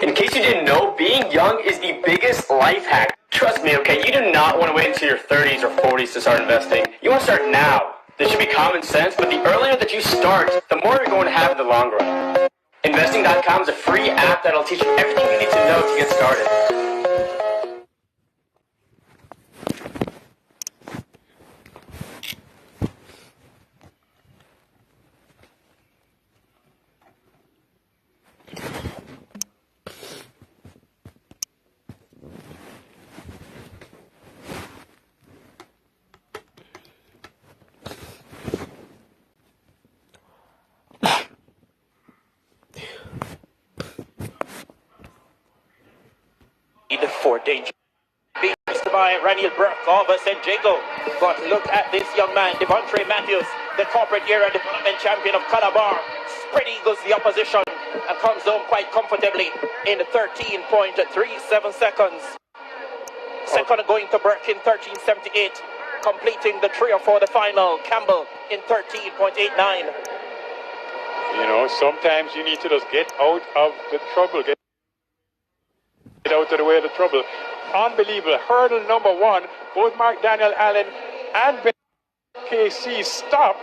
In case you didn't know, being young is the biggest life hack. Trust me, okay? You do not want to wait until your 30s or 40s to start investing. You want to start now. This should be common sense, but the earlier that you start, the more you're going to have in the long run. Investing.com is a free app that'll teach you everything you need to know to get started. For danger. Being by Raniel Burke of St. Jago. But look at this young man, Devontre Matthews, the corporate era development champion of Calabar. Spread eagles the opposition and comes home quite comfortably in 13.37 seconds. Second going to Burke in 13.78, completing the trio for the final. Campbell in 13.89. You know, sometimes you need to just get out of the trouble, get out of the way of the trouble. Unbelievable. Hurdle number one, both Mark Daniel Allen and Ben KC stop.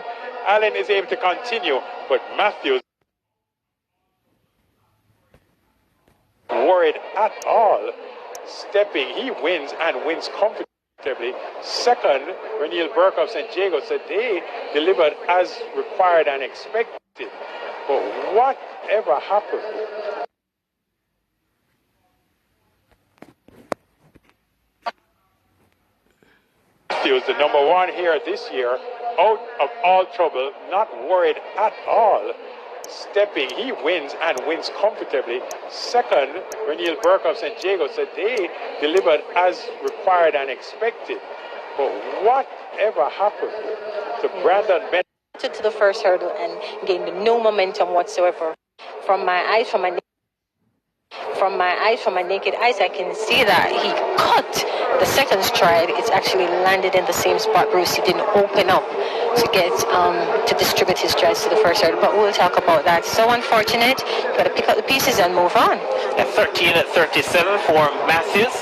Allen is able to continue, but Matthews worried at all. Stepping, he wins and wins comfortably. Second, Raniel Burke of St. Jago said they delivered as required and expected. But whatever happened? Matthews, the number one here this year, out of all trouble, not worried at all. Stepping, he wins and wins comfortably. Second, Raniel Burke of St. Jago said they delivered as required and expected. But whatever happened to Brandon Bennett? To the first hurdle and gained no momentum whatsoever. From my naked eyes, I can see that he cut the second stride. It's actually landed in the same spot. Bruce, he didn't open up to get to distribute his strides to the first hurdle. But we'll talk about that. So unfortunate. Got to pick up the pieces and move on. 13.37 for Matthews,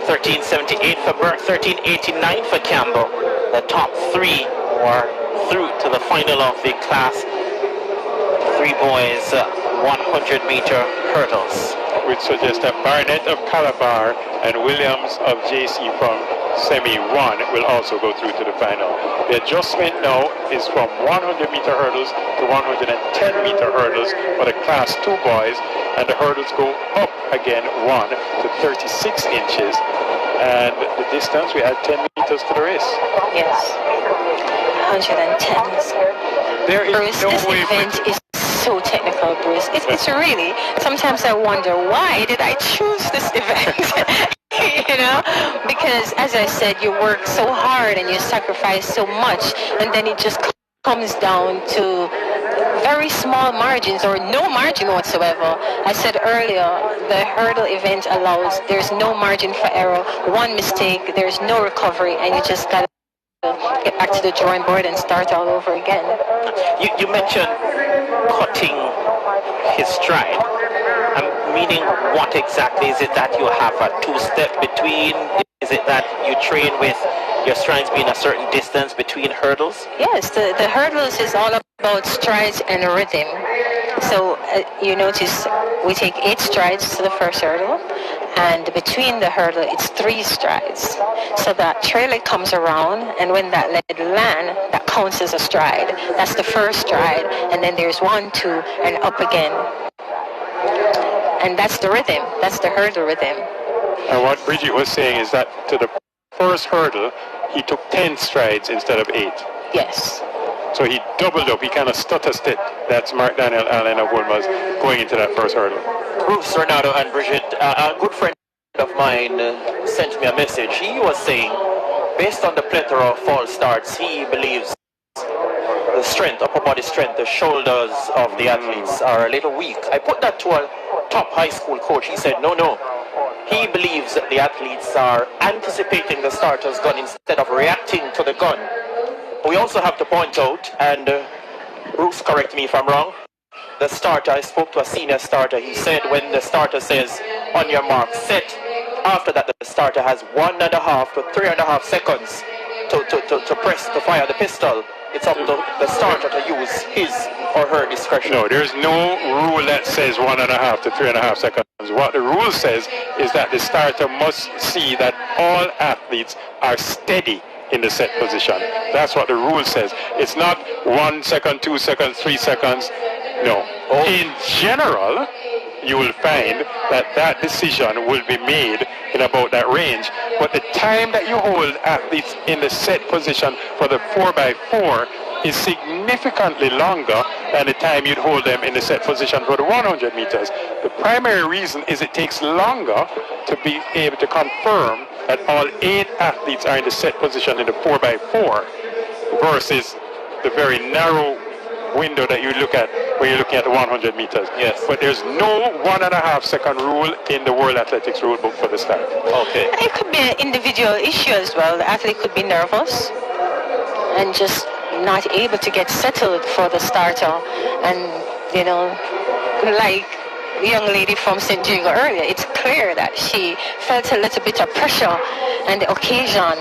13.78 for Burke, 13.89 for Campbell. The top three are through to the final of the class 3 boys 100-meter hurdles. Which suggests that Barnett of Calabar and Williams of JC from Semi 1 will also go through to the final. The adjustment now is from 100-meter hurdles to 110-meter hurdles for the class 2 boys, and the hurdles go up again 1 to 36 inches. And the distance, we add 10 meters to the race. Yes, 110. There is Bruce, no this way event is so technical, Bruce. It's really, sometimes I wonder, why did I choose this event? You know, because as I said, you work so hard and you sacrifice so much, and then it just comes down to very small margins or no margin whatsoever. I said earlier, the hurdle event allows, there's no margin for error. One mistake, there's no recovery, and you just got to get back to the drawing board and start all over again. You mentioned cutting his stride. Meaning, what exactly is it that you have a two-step between? Is it that you train with your strides being a certain distance between hurdles? Yes, the hurdles is all about strides and rhythm. So you notice we take 8 strides to the first hurdle, and between the hurdle it's 3 strides. So that trailer comes around, and when that leg land, that counts as a stride. That's the first stride, and then there's 1, 2, and up again. And that's the rhythm. That's the hurdle rhythm. And what Bridget was saying is that to the first hurdle, he took 10 strides instead of 8. Yes. So he doubled up. He kind of stutter-stepped. That's Mark Daniel Allen of Woolmers going into that first hurdle. Bruce, Renato, and Bridget, a good friend of mine sent me a message. He was saying, based on the plethora of false starts, he believes the strength, upper body strength, the shoulders of the athletes are a little weak. I put that to a top high school coach. He said, no. He believes that the athletes are anticipating the starter's gun instead of reacting to the gun. We also have to point out, and Bruce, correct me if I'm wrong, the starter, I spoke to a senior starter. He said when the starter says on your mark, set, after that the starter has 1.5 to 3.5 seconds to press to fire the pistol. It's up to the starter to use his or her discretion. No, there's no rule that says 1.5 to 3.5 seconds. What the rule says is that the starter must see that all athletes are steady in the set position. That's what the rule says. It's not 1 second, 2 seconds, 3 seconds. No. In general, you will find that that decision will be made in about that range. But the time that you hold athletes in the set position for the 4x4 is significantly longer than the time you'd hold them in the set position for the 100 meters. The primary reason is it takes longer to be able to confirm that all 8 athletes are in the set position in the 4x4 versus the very narrow window that you look at when you're looking at the 100 meters. Yes. But there's no 1.5 second rule in the World Athletics rule book for the start. Okay. It could be an individual issue as well. The athlete could be nervous and just not able to get settled for the starter. And, you know, like the young lady from St. Diego earlier, it's clear that she felt a little bit of pressure and the occasion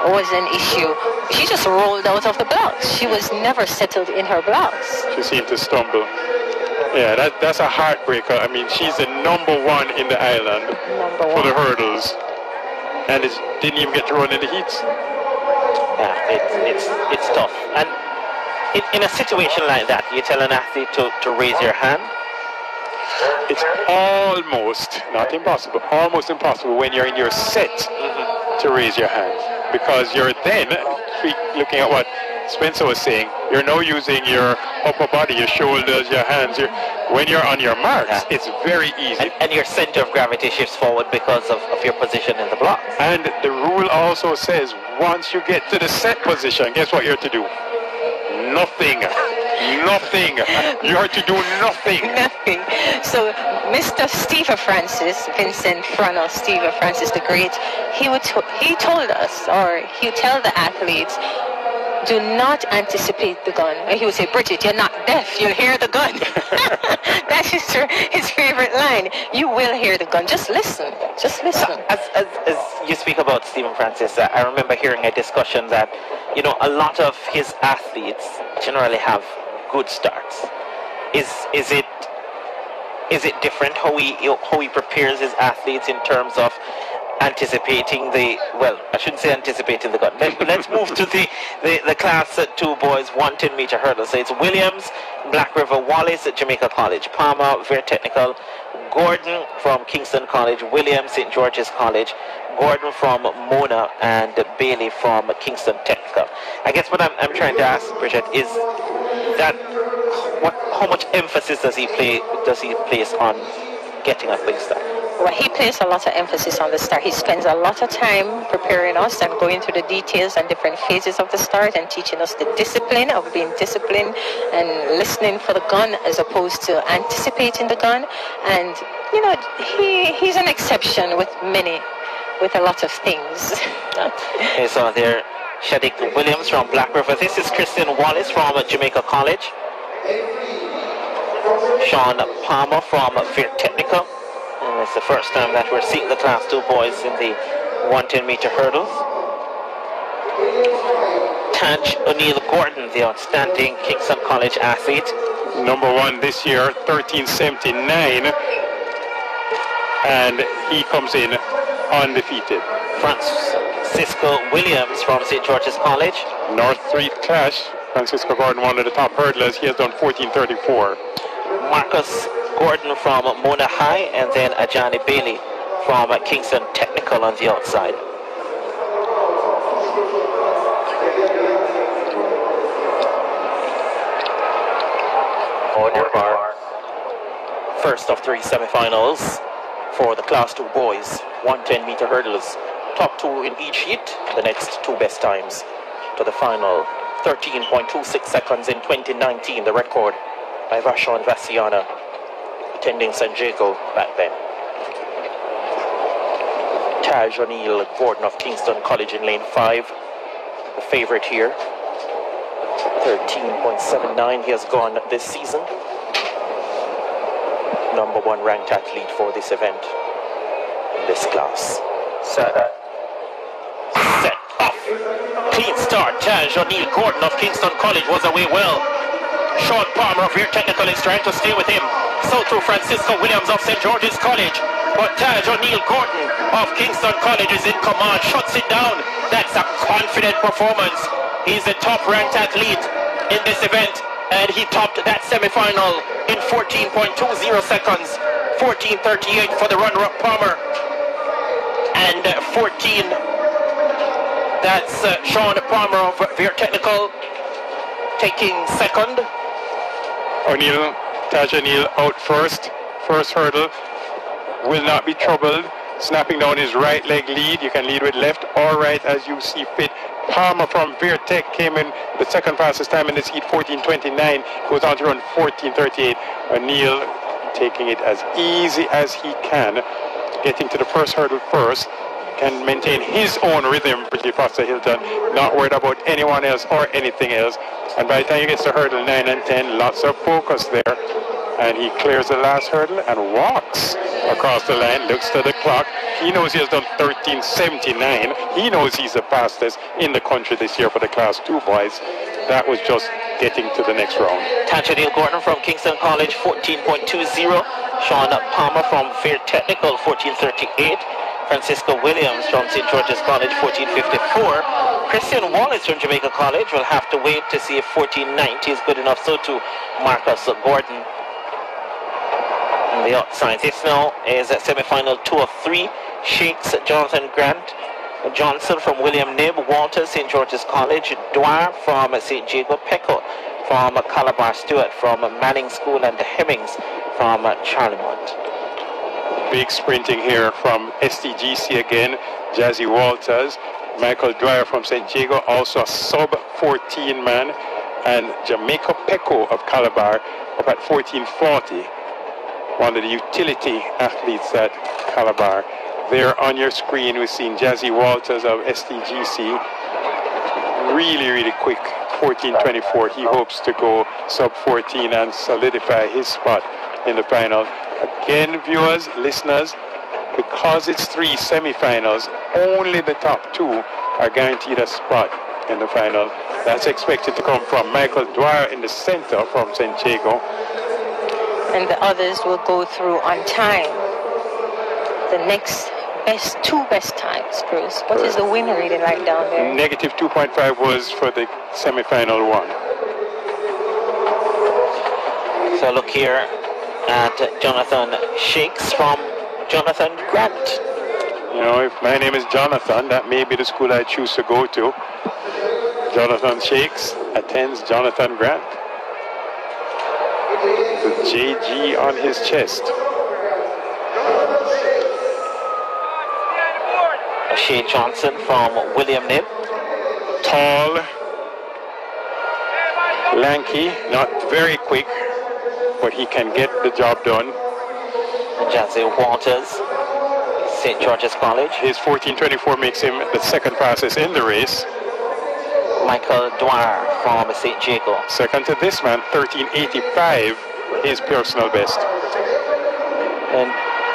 was an issue. She just rolled out of the blocks. She was never settled in her blocks. She seemed to stumble. Yeah, that's a heartbreaker. I mean, she's the number 1 in the island for the hurdles, and didn't even get to run in the heats. Yeah, it's tough. And in a situation like that, you tell an athlete to raise your hand. It's almost, not impossible, almost impossible when you're in your set to raise your hand, because you're then looking at what Spencer was saying. You're now using your upper body, your shoulders, your hands. When you're on your marks, it's very easy. And your center of gravity shifts forward because of your position in the block. And the rule also says once you get to the set position, guess what you're to do? Nothing. Nothing. You are to do nothing. Nothing. So Mr. Steve Francis, Vincent Frano, Steve Francis the Great, he told us, or he would tell the athletes, do not anticipate the gun. He would say, Bridget, you're not deaf, you'll hear the gun. That is his favorite line. You will hear the gun. Just listen. Just listen. As you speak about Stephen Francis, I remember hearing a discussion that, you know, a lot of his athletes generally have good starts. Is it different how he prepares his athletes in terms of anticipating I shouldn't say anticipating the gun. Let's move to the class 2 boys 110 meter hurdle. So it's Williams, Black River, Wallace at Jamaica College, Palmer, Very Technical, Gordon from Kingston College, Williams, St. George's College, Gordon from Mona, and Bailey from Kingston Technical. I guess what I'm trying to ask, Bridget, is that how much emphasis does he place on getting a quick start? Well, he places a lot of emphasis on the start. He spends a lot of time preparing us and going through the details and different phases of the start and teaching us the discipline of being disciplined and listening for the gun as opposed to anticipating the gun. And, you know, he's an exception with a lot of things. Okay, so there, Shadik Williams from Black River. This is Christian Wallace from Jamaica College. Sean Palmer from Very Technical. And it's the first time that we're seeing the class 2 boys in the 110 meter hurdles. Taj O'Neill Gordon, the outstanding Kingston College athlete. Number 1 this year, 1379. And he comes in undefeated. Francisco Williams from St. George's College. North Street Clash. Francisco Gordon, one of the top hurdlers. He has done 1434. Marcus Gordon from Mona High, and then Ajani Bailey from Kingston Technical on the outside. Order bar. First of 3 semifinals for the class 2 boys, 110 meter hurdles. Top 2 in each heat, the next 2 best times to the final. 13.26 seconds in 2019, the record by Vashon Vassiana, attending San Diego back then. Taj O'Neill Gordon of Kingston College in lane 5, the favorite here. 13.79 he has gone this season. number one ranked athlete for this event in this class. Set off. Clean start. Taj O'Neill Gordon of Kingston College was away well. Sean Palmer of Rear Technical is trying to stay with him. So too Francisco Williams of St. George's College. But Taj O'Neill Gordon of Kingston College is in command. Shuts it down. That's a confident performance. He's the top ranked athlete in this event. And he topped that semi-final in 14.20 seconds. 14:38 for the runner-up Palmer. And 14, that's Sean Palmer of Veer Technical taking second. Taj O'Neill out first hurdle, will not be troubled, snapping down his right leg lead. You can lead with left or right as you see fit. Palmer from Veer Tech came in the second fastest time in this heat, 14:29, goes on to run 14:38. O'Neill taking it as easy as he can, getting to the first hurdle first, can maintain his own rhythm, Bridget Foster Hilton, not worried about anyone else or anything else. And by the time he gets to hurdle 9 and 10, lots of focus there. And he clears the last hurdle and walks across the line, looks to the clock. He knows he has done 13:79. He knows he's the fastest in the country this year for the Class 2 boys. That was just getting to the next round. Taj O'Neill Gordon from Kingston College, 14.20. Sean Palmer from Veer Technical, 14:38. Francisco Williams from St. George's College, 14:54. Christian Wallace from Jamaica College will have to wait to see if 14:90 is good enough. So too Marcus Gordon. And the outside. This now is at semi-final 2 of 3. Shakes Jonathan Grant Johnson from William Nib, Walters, St. George's College, Dwyer from St. Jago, Pecco from Calabar, Stewart from Manning School, and Hemmings from Charlemont. Big sprinting here from STGC again. Jazzy Walters, Michael Dwyer from St. Jago, also a sub-14 man, and Jamaica Pecco of Calabar up at 14:40. One of the utility athletes at Calabar. There on your screen, we've seen Jazzy Walters of STGC. Really quick, 14:24. He hopes to go sub-14 and solidify his spot in the final. Again, viewers, listeners, because it's 3 semifinals, only the top 2 are guaranteed a spot in the final. That's expected to come from Michael Dwyer in the center from St. Jago. And the others will go through on time. The next two best times, Bruce. What is the win rating like down there? Negative 2.5 was for the semifinal 1. So look here at Jonathan Shakes from Jonathan Grant. You know, if my name is Jonathan, that may be the school I choose to go to. Jonathan Shakes attends Jonathan Grant. The JG on his chest. Shea Johnson from William Nib. Tall, lanky, not very quick, but he can get the job done. Jazzy Walters, St. George's College. His 14:24 makes him the second fastest in the race. Michael Dwyer from St. Jago. Second to this man, 13:85, his personal best. And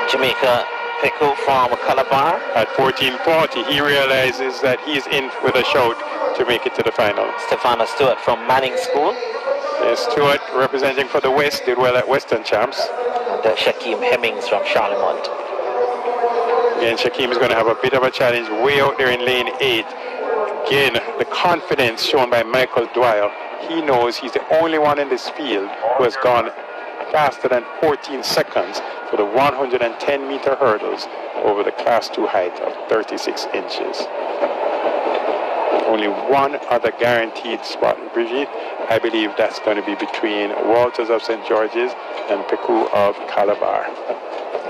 Jamaica Pecco from Calabar. At 14:40, he realizes that he's in with a shout to make it to the final. Stefano Stewart from Manning School. Yes, Stewart, representing for the West, did well at Western Champs. And Shaquem Hemmings from Charlemont. Again, Shaquem is going to have a bit of a challenge way out there in lane 8. Again, the confidence shown by Michael Dwyer. He knows he's the only one in this field who has gone faster than 14 seconds for the 110-meter hurdles over the Class 2 height of 36 inches. Only one other guaranteed spot, Brigitte. I believe that's going to be between Walters of St. George's and Pecco of Calabar.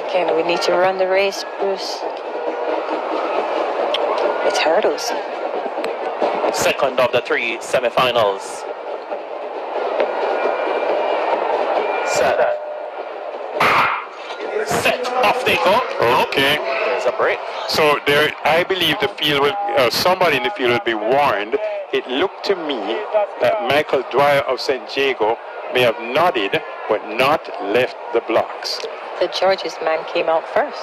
Again, we need to run the race, Bruce. It's hurdles. Second of the 3 semifinals. Set, off they go. Okay. There's a break. So there, I believe the field will, somebody in the field will be warned. It looked to me that Michael Dwyer of St. Jago may have nodded, but not left the blocks. the George's man came out first.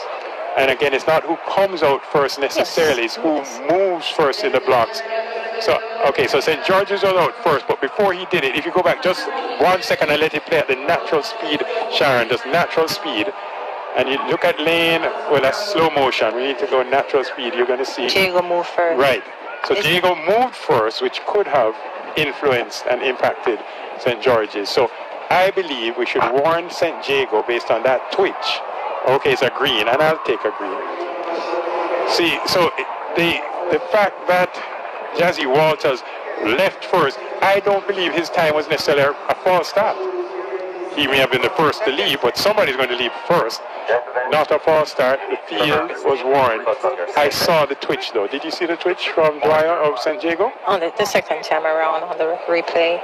And again, it's not who comes out first necessarily, it's who moves first in the blocks. So, okay, so St. George's was out first, but before he did it, if you go back just 1 second and let it play at the natural speed, Sharon, just natural speed, and you look at lane, well, that's slow motion. We need to go natural speed. You're going to see. Diego moved first. Right. So Diego moved first, which could have influenced and impacted St. George's. So I believe we should warn St. Diego based on that twitch. Okay, it's a green, and I'll take a green. See, so the fact that Jazzy Walters left first, I don't believe his time was necessarily a false start. He may have been the first to leave, but somebody's going to leave first. Not a false start. The field was warned. I saw the twitch, though. Did you see the twitch from Dwyer of St. Diego? On the second time around on the replay.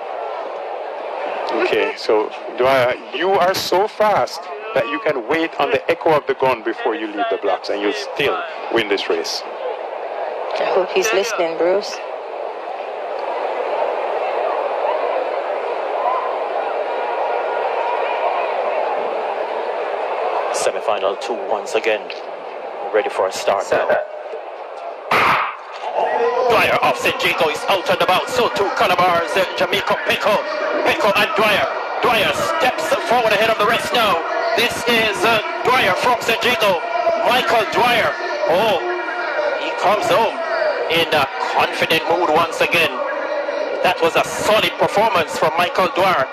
Okay, so Dwyer, you are so fast that you can wait on the echo of the gun before you leave the blocks, and you'll still win this race. I hope he's listening, Bruce. Semi-final 2 once again. Ready for a start now. Dwyer off St. Jago is out and about. So too Calabar's Jamaica Pico and Dwyer. Dwyer steps forward ahead of the rest now. This is Dwyer from St. Jago. Michael Dwyer. Oh, he comes home in a confident mood once again. That was a solid performance from Michael Dwyer.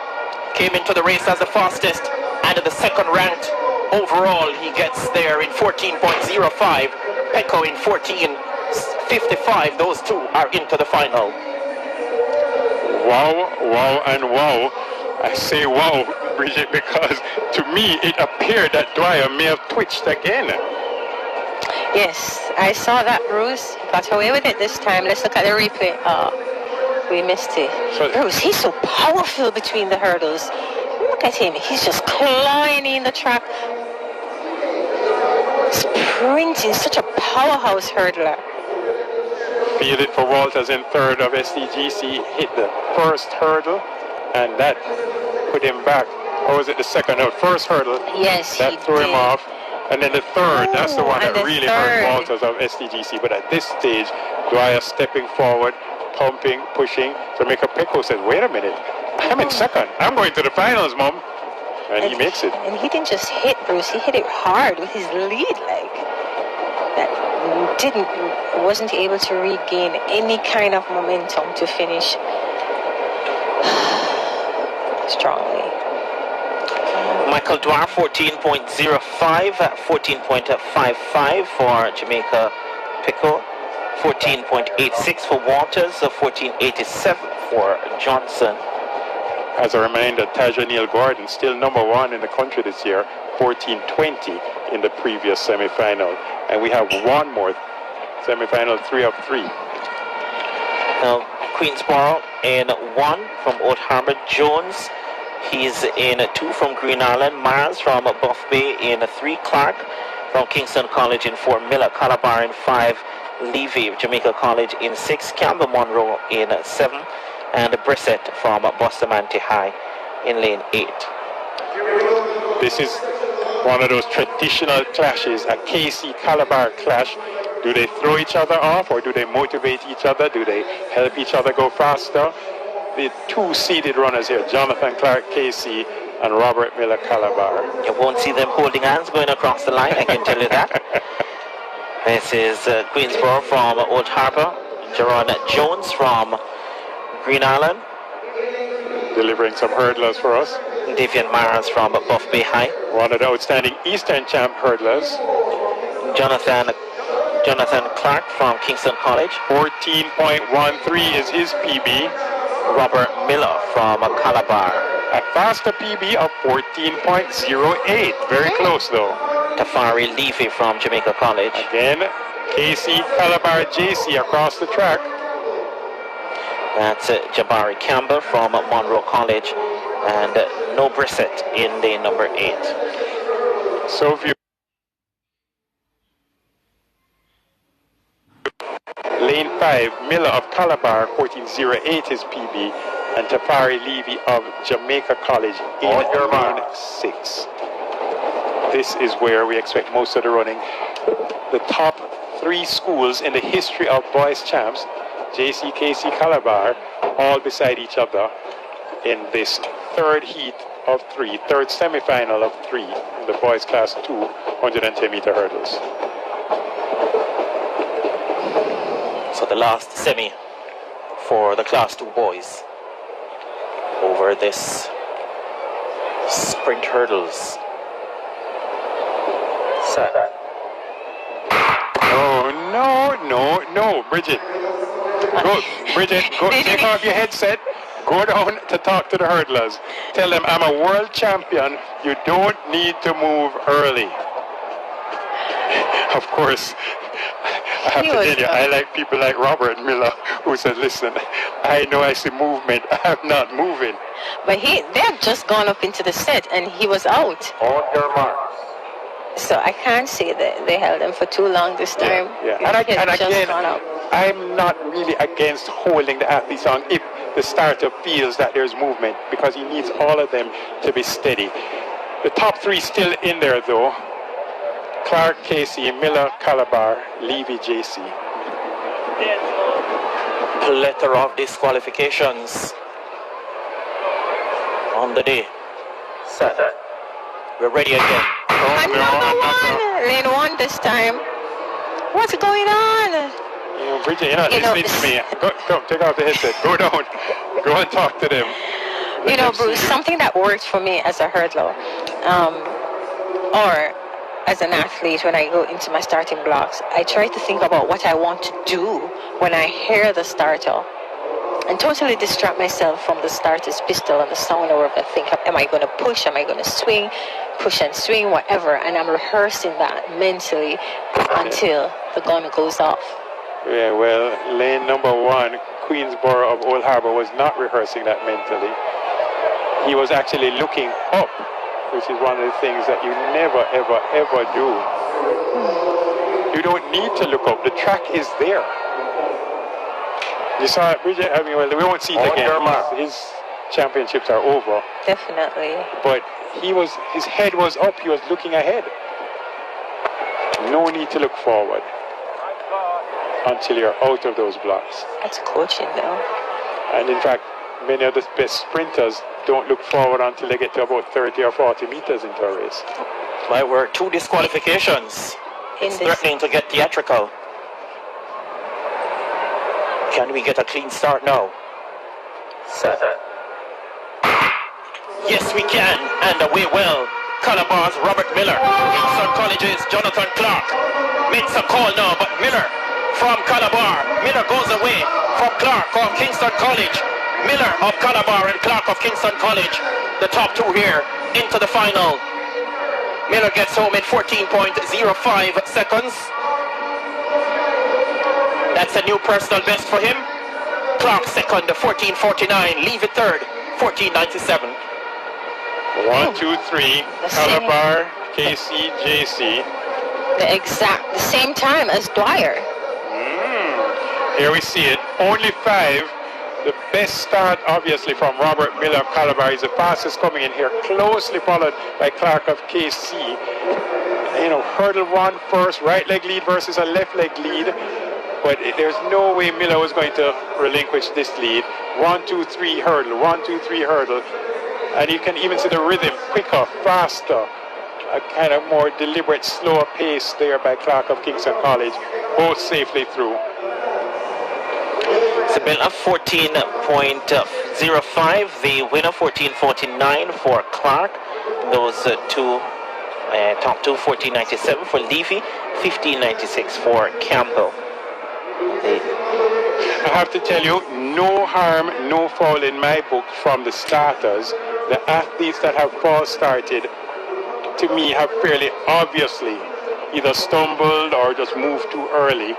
Came into the race as the fastest and the second ranked. Overall, he gets there in 14.05. Pecco in 14.55. Those two are into the final. Wow, wow, and wow. I say wow, Bridget, because to me it appeared that Dwyer may have twitched again. Yes, I saw that, Bruce. Got away with it this time. Let's look at the replay. We missed it. So, Bruce, he's so powerful between the hurdles. Look at him. He's just climbing the track. Sprinting. Such a powerhouse hurdler. Fielded for Walters in third of SDGC. Hit the first hurdle, and that put him back. Or was it the second? No, first hurdle. Yes, that threw him off. And then the third, that's the one that really hurt Walters of SDGC. But at this stage, Dwyer stepping forward, pumping, pushing. Jamaica Pico says, wait a minute, I'm in second. I'm going to the finals, Mom. And he makes it. And he didn't just hit, Bruce. He hit it hard with his lead leg. That wasn't able to regain any kind of momentum to finish strongly. Michael Dwyer 14.05, 14.55 for Jamaica Pico, 14.86 for Walters, 14.87 for Johnson. As a reminder, Taja Neal Gordon still number one in the country this year, 14.20 in the previous semi-final. And we have one more semi-final, 3 of 3. Now, Queensborough in 1 from Old Harbour. Jones, he's in 2 from Green Island. Myers from Buff Bay in 3. Clark from Kingston College in 4. Miller Calabar in 5. Levy Jamaica College in 6. Campbell Monroe in 7. And Brissett from Bustamante High in lane 8. This is one of those traditional clashes, a KC Calabar clash. Do they throw each other off, or do they motivate each other? Do they help each other go faster? The 2 seeded runners here, Jonathan Clark KC and Robert Miller Calabar. You won't see them holding hands going across the line, I can tell you that. This is Queensborough from Old Harbour. Jerron Jones from Green Island. Delivering some hurdlers for us. Davian Myers from Buff Bay High. One of the outstanding Eastern Champ hurdlers. Jonathan Clark from Kingston College. 14.13 is his PB. Robert Miller from Calabar. A faster PB of 14.08. Very close though. Tafari Levy from Jamaica College. Again, KC Calabar JC across the track. That's Jabari Campbell from Monroe College. And no Brissett in lane number 8. So few. Lane 5, Miller of Calabar, 14.08 his PB, and Tafari Levy of Jamaica College in lane 6. this is where we expect most of the running. The top 3 schools in the history of boys champs, JC, KC, Calabar, all beside each other in this third heat of 3, third semi-final of 3 in the boys class 2 110-meter hurdles. So the last semi for the class 2 boys over this sprint hurdles. Set. Oh, no, Bridget. Go, Bridget, go take off your headset. Go down to talk to the hurdlers. Tell them I'm a world champion. You don't need to move early. Of course, I have to tell you, I like people like Robert Miller who said, listen, I know I see movement. I'm not moving. But they had just gone up into the set and he was out. On your mark. So I can't say that they held him for too long this time. Yeah. And again, I'm not really against holding the athletes on if the starter feels that there's movement, because he needs all of them to be steady. The top 3 still in there though. Clark, Casey, Miller, Calabar, Levy, JC. Plethora of disqualifications on the day. Set. We're ready again. Another one! Lane 1 this time. What's going on? Bridget, you're not listening to me. Go, take off the headset. Go down. Go and talk to them. Bruce, something that worked for me as a hurdler, or as an athlete when I go into my starting blocks, I try to think about what I want to do when I hear the starter and totally distract myself from the starter's pistol and the sound, or I think, am I going to push, am I going to swing, push and swing, whatever, and I'm rehearsing that mentally until the gun goes off. Yeah, well, lane number 1, Queensborough of Old Harbour, was not rehearsing that mentally. He was actually looking up, which is one of the things that you never, ever, ever do. You don't need to look up. The track is there. You saw it, Bridget? I mean, well, we won't see it again. His championships are over. Definitely. But his head was up. He was looking ahead. No need to look forward until you're out of those blocks. That's coaching, though. And in fact, many of the best sprinters don't look forward until they get to about 30 or 40 meters into a race. My word, 2 disqualifications. It's threatening to get theatrical. Can we get a clean start now? Set. Yes, we can, and we will. Calabar's Robert Miller. Kingston College's Jonathan Clark. Makes a call now, but Miller from Calabar. Miller goes away from Clark of Kingston College. Miller of Calabar and Clark of Kingston College. The top 2 here into the final. Miller gets home in 14.05 seconds. That's a new personal best for him. Clark second, 14.49. Leave it third, 14.97. 1, 2, 3. Calabar, KC, JC. The same time as Dwyer. Here we see it. Only 5. The best start, obviously, from Robert Miller of Calabar. He's the fastest coming in here, closely followed by Clark of KC. Hurdle 1 first, right leg lead versus a left leg lead. But there's no way Miller was going to relinquish this lead. 1, 2, 3 hurdle, 1, 2, 3 hurdle. And you can even see the rhythm, quicker, faster, a kind of more deliberate, slower pace there by Clark of Kingston College, both safely through. Isabella 14.05, the winner 14.49 for Clark. Those top 2, 14.97 for Levy, 15.96 for Campbell. I have to tell you, no harm, no foul in my book from the starters. The athletes that have false started, to me, have fairly obviously either stumbled or just moved too early.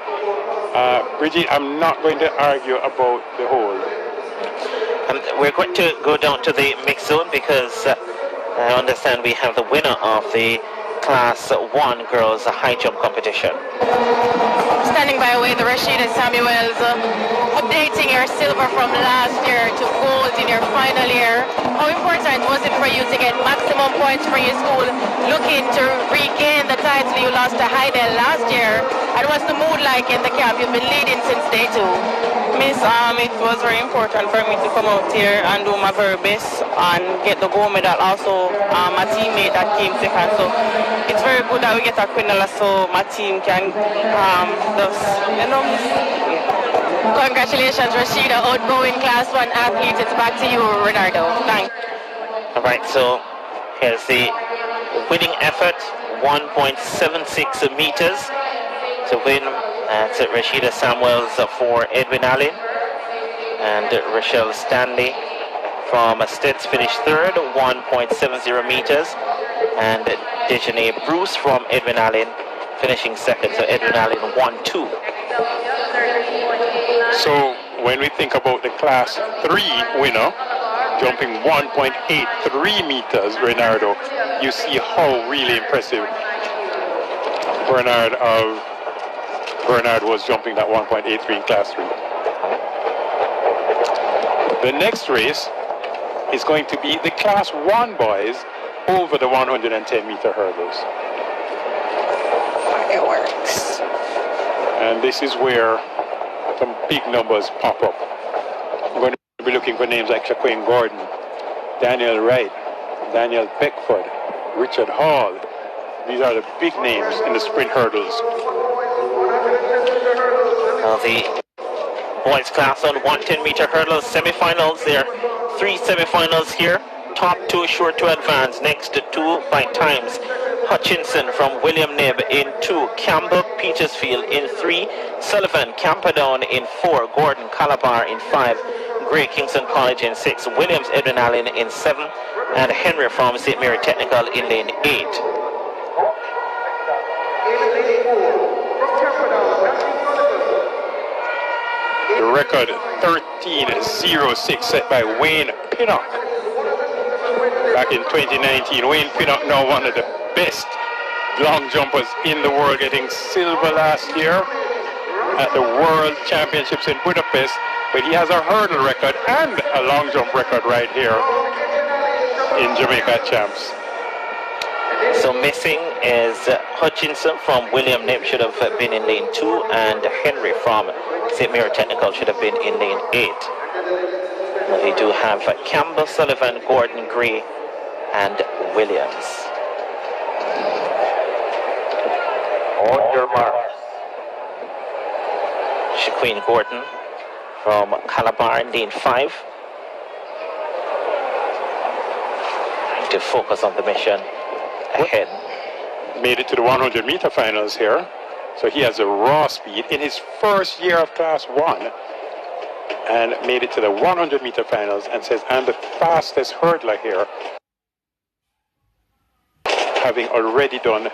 Bridget, I'm not going to argue about the hold. We're going to go down to the mixed zone because I understand we have the winner of the Class 1 girls high jump competition. Standing by way, the Rashida Samuels, updating your silver from last year to gold in your final year. How important was it for you to get maximum points for your school, looking to regain the title you lost to Heidel last year? And what's the mood like in the camp? You've been leading since day 2. Miss, it was very important for me to come out here and do my very best and get the gold medal. Also, my teammate that came second. So it's very good that we get a quinella so my team can just, Congratulations, Rashida, outgoing Class 1 athlete. It's back to you, Renardo. Thanks. All right, so here's the winning effort, 1.76 meters to win. That's Rashida Samuels for Edwin Allen, and Rochelle Stanley from Stitz finished third, 1.70 meters, and Dejanay Bruce from Edwin Allen finishing second. So Edwin Allen 1-2. So when we think about the Class 3 winner, jumping 1.83 meters, Renardo, you see how really impressive Bernard was jumping that 1.83 in Class 3. The next race is going to be the Class 1 boys over the 110 meter hurdles. Fireworks. And this is where some big numbers pop up. I'm going to be looking for names like Shaquille Gordon, Daniel Wright, Daniel Beckford, Richard Hall. These are the big names in the sprint hurdles. Now the boys class on 110 meter hurdles semifinals. There are 3 semifinals here. Top 2 sure to advance. Next to 2 by times. Hutchinson from William Knibb in 2. Campbell Petersfield in 3. Sullivan Camperdown in 4. Gordon Calabar in 5. Gray Kingston College in 6. Williams Edwin Allen in 7. And Henry from St. Mary Technical in lane 8. The record 13.06 set by Wayne Pinnock. Back in 2019, Wayne Pinnock, now one of the best long jumpers in the world, getting silver last year at the World Championships in Budapest. But he has a hurdle record and a long jump record right here in Jamaica Champs. So missing is Hutchinson from William Knibb, should have been in lane 2, and Henry from St. Mary Technical should have been in lane 8. We do have Campbell, Sullivan, Gordon, Gray, and Williams. On your marks. Shaquille Gordon from Calabar in lane 5. To focus on the mission ahead. Made it to the 100 meter finals here. So he has a raw speed in his first year of Class 1 and made it to the 100 meter finals, and says, I'm the fastest hurdler here, having already done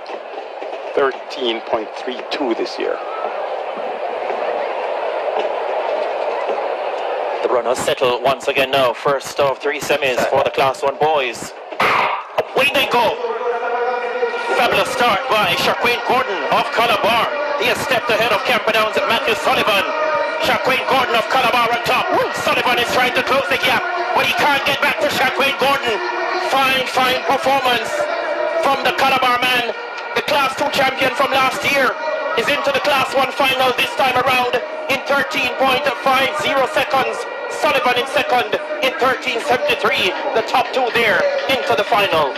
13.32 this year. The runners settle once again now. First of 3 semis for the Class 1 boys. Away they go. Fabulous start by Shaquille Gordon of Calabar. He has stepped ahead of Camperdown's Matthew Sullivan. Shaquille Gordon of Calabar on top. Sullivan is trying to close the gap, but he can't get back to Shaquille Gordon. Fine performance from the Calabar man. The Class 2 champion from last year is into the Class 1 final this time around in 13.50 seconds. Sullivan in second in 13.73. The top 2 there into the final.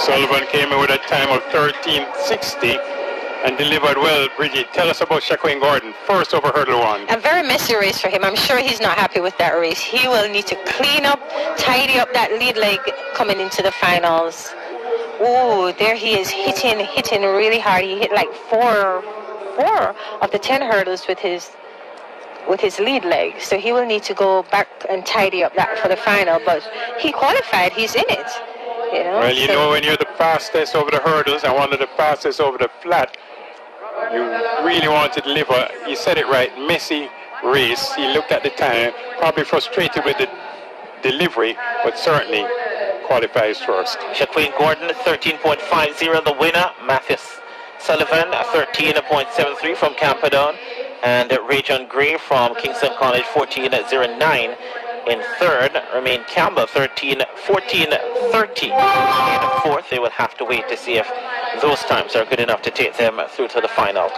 Sullivan came in with a time of 13.60 and delivered well. Bridget, tell us about Shaquille Gordon, first over hurdle 1. A very messy race for him. I'm sure he's not happy with that race. He will need to clean up, tidy up that lead leg coming into the finals. Ooh, there he is hitting really hard. He hit like four of the 10 hurdles with his lead leg. So he will need to go back and tidy up that for the final. But he qualified. He's in it. You know? Well, you know, when you're the fastest over the hurdles and one of the fastest over the flat, you really want to deliver. You said it right, messy race. He looked at the time, probably frustrated with the delivery, but certainly qualifies first. Shaquille Gordon 13.50, the winner. Mathis Sullivan 13.73 from Camperdown, and Ray John Gray from Kingston College 14.09 In third, remain Campbell, 13-14-30. In fourth, they will have to wait to see if those times are good enough to take them through to the final.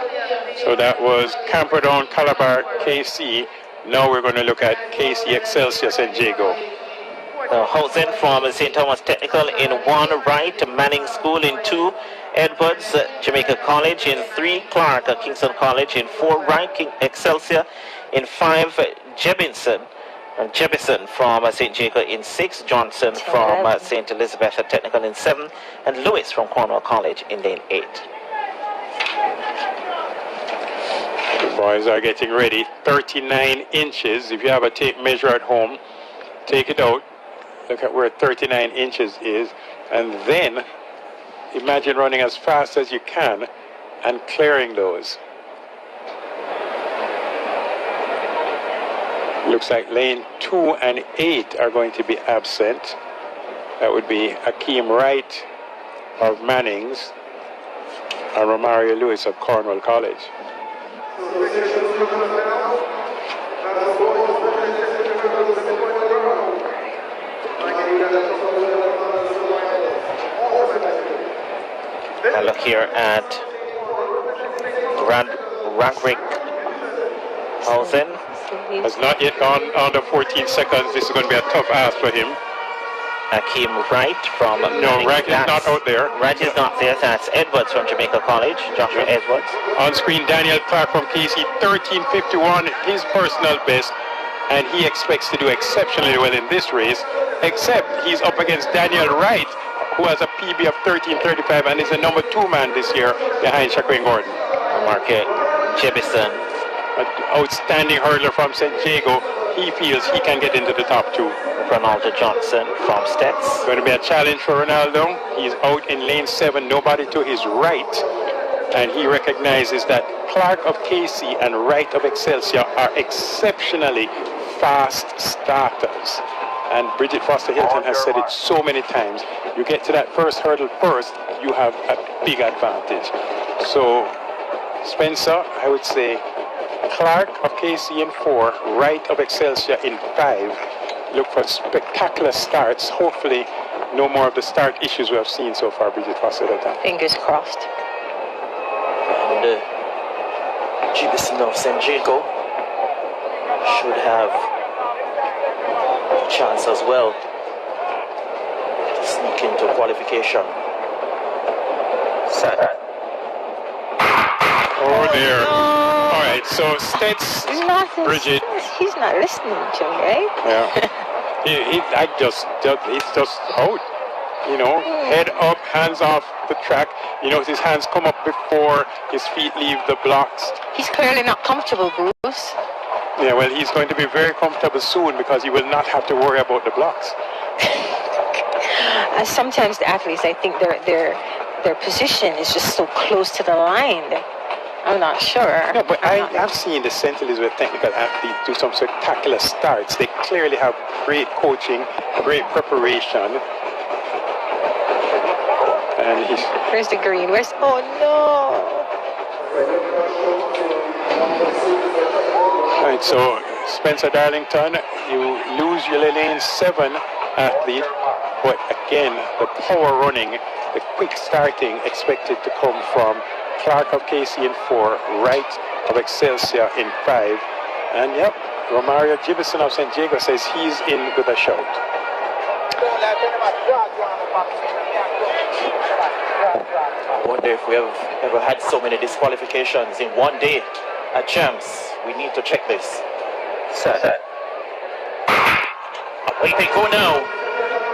So that was Camperdown, Calabar, KC. Now we're going to look at KC, Excelsior, St. Jago. Housen from St. Thomas Technical in 1, Wright, Manning School in 2, Edwards, Jamaica College in 3, Clark, Kingston College in 4, Wright, Excelsior in 5, Jebison from St. Jago in 6, Johnson from St. Elizabeth Technical in 7, and Lewis from Cornwall College in lane 8. The boys are getting ready. 39 inches. If you have a tape measure at home, take it out. Look at where 39 inches is, and then imagine running as fast as you can and clearing those. Looks like lane 2 and 8 are going to be absent. That would be Akeem Wright of Manning's and Romario Lewis of Cornwall College. I look here at Ragrick Housen. Has not yet gone under 14 seconds. This is going to be a tough ask for him. Akeem Wright from No, Wright is not out there. Wright is not there. That's Edwards from Jamaica College. Joshua Edwards. On screen, Daniel Clark from KC, 13:51, his personal best, and he expects to do exceptionally well in this race, except he's up against Daniel Wright, who has a PB of 13:35 and is the number 2 man this year behind Shaquille Gordon. Market Jebison. An outstanding hurdler from St. Jago. He feels he can get into the top 2. Ronaldo Johnson from Stets. Going to be a challenge for Ronaldo. He's out in lane 7, nobody to his right. And he recognizes that Clark of KC and Wright of Excelsior are exceptionally fast starters. And Bridget Foster Hilton has said it so many times. You get to that first hurdle first, you have a big advantage. So Spencer, I would say Clark of KC in 4, Wright of Excelsior in 5. Look for spectacular starts. Hopefully, no more of the start issues we have seen so far, Bridget Foster Hilton. Fingers crossed. And Jebison of St. Jago should have a chance as well to sneak into qualification. Sad. Oh dear. All right, so Stets, Bridget. He's not listening to me, right? Yeah. It's just out. You know, head up, hands off the track. You know, his hands come up before his feet leave the blocks. He's clearly not comfortable, Bruce. Yeah, well, he's going to be very comfortable soon because he will not have to worry about the blocks. Sometimes the athletes, I think their position is just so close to the line. I'm not sure. No, but I've seen the St. Elizabeth technical athletes do some spectacular starts. They clearly have great coaching, great preparation. And where's the green? Oh no! Right, so Spencer Darlington, you lose your lane 7 athlete, but again, the power running, the quick starting expected to come from Clark of KC in 4, Wright of Excelsior in 5, and yep, Romario Jebison of St. Jago says he's in with a shout. I wonder if we have ever had so many disqualifications in one day at Champs. We need to check this. Set. Away they go now.